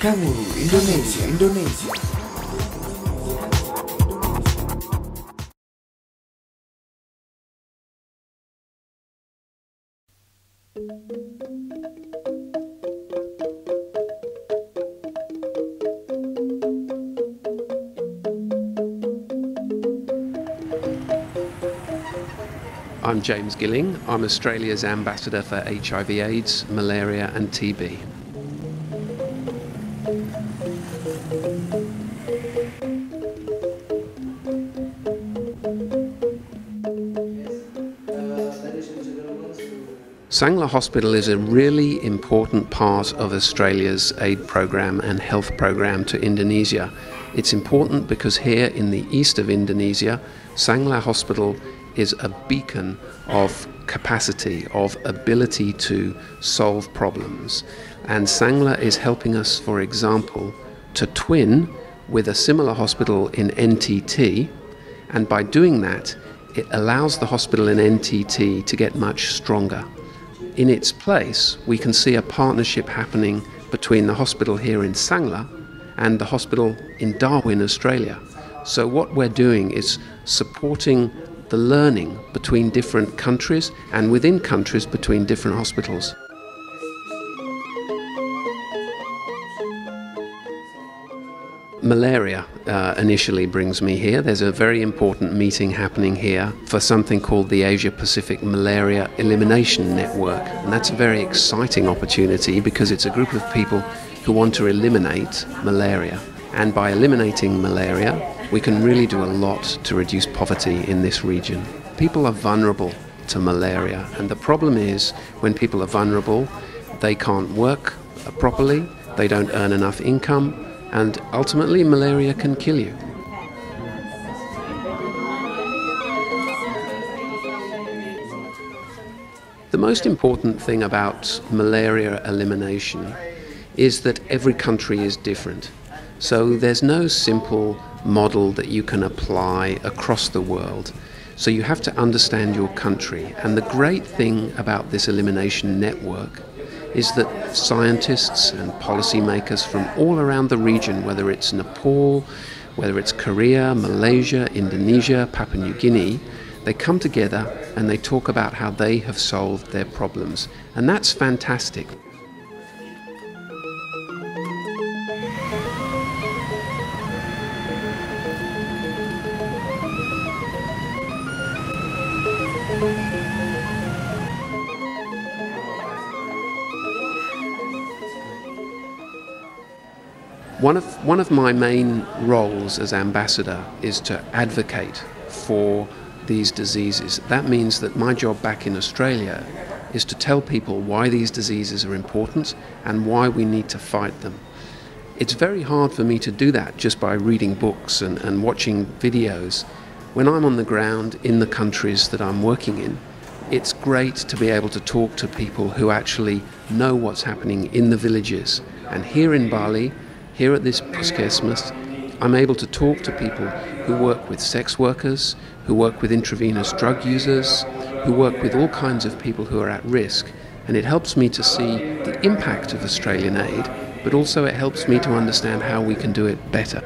Kanguru Indonesia. I'm James Gilling. I'm Australia's ambassador for HIV AIDS, malaria and TB. Sangla Hospital is a really important part of Australia's aid program and health program to Indonesia. It's important because here in the east of Indonesia, Sangla Hospital is a beacon of capacity, of ability to solve problems. And Sangla is helping us, for example, to twin with a similar hospital in NTT, and by doing that, it allows the hospital in NTT to get much stronger. In its place, we can see a partnership happening between the hospital here in Sangla and the hospital in Darwin, Australia. So what we're doing is supporting the learning between different countries and within countries between different hospitals. Malaria initially brings me here. There's a very important meeting happening here for something called the Asia-Pacific Malaria Elimination Network. And that's a very exciting opportunity because it's a group of people who want to eliminate malaria. And by eliminating malaria, we can really do a lot to reduce poverty in this region. People are vulnerable to malaria, and the problem is when people are vulnerable, they can't work properly, they don't earn enough income, and ultimately malaria can kill you. The most important thing about malaria elimination is that every country is different. So there's no simple model that you can apply across the world. So you have to understand your country. And the great thing about this elimination network is that scientists and policymakers from all around the region, whether it's Nepal, whether it's Korea, Malaysia, Indonesia, Papua New Guinea, they come together and they talk about how they have solved their problems. And that's fantastic. One of my main roles as ambassador is to advocate for these diseases. That means that my job back in Australia is to tell people why these diseases are important and why we need to fight them. It's very hard for me to do that just by reading books and watching videos. When I'm on the ground in the countries that I'm working in, it's great to be able to talk to people who actually know what's happening in the villages. And here in Bali, here at this puskesmas, I'm able to talk to people who work with sex workers, who work with intravenous drug users, who work with all kinds of people who are at risk. And it helps me to see the impact of Australian aid, but also it helps me to understand how we can do it better.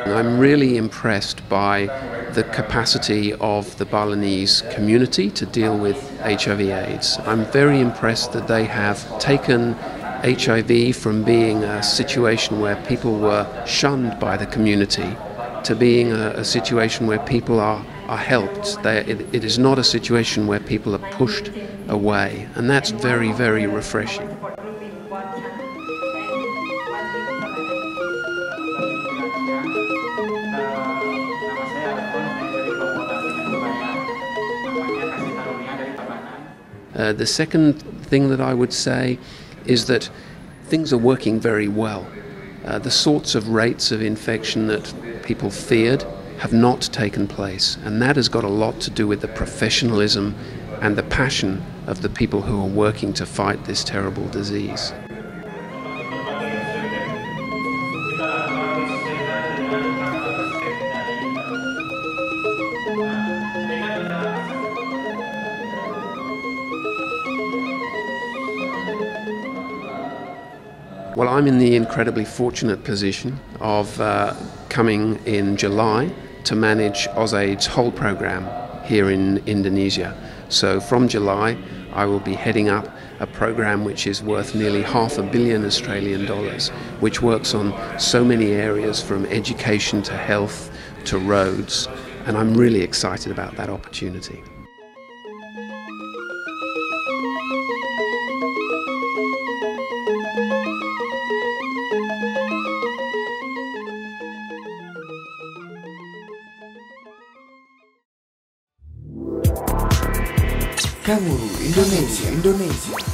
I'm really impressed by the capacity of the Balinese community to deal with HIV/AIDS. I'm very impressed that they have taken HIV from being a situation where people were shunned by the community to being a situation where people are helped. It is not a situation where people are pushed away, and that's very, very refreshing. The second thing that I would say is that things are working very well. The sorts of rates of infection that people feared have not taken place, and that has got a lot to do with the professionalism and the passion of the people who are working to fight this terrible disease. Well, I'm in the incredibly fortunate position of coming in July to manage AusAID's whole program here in Indonesia. So from July, I will be heading up a program which is worth nearly $500 million Australian dollars, which works on so many areas from education to health to roads, and I'm really excited about that opportunity. Kanguru Indonesia.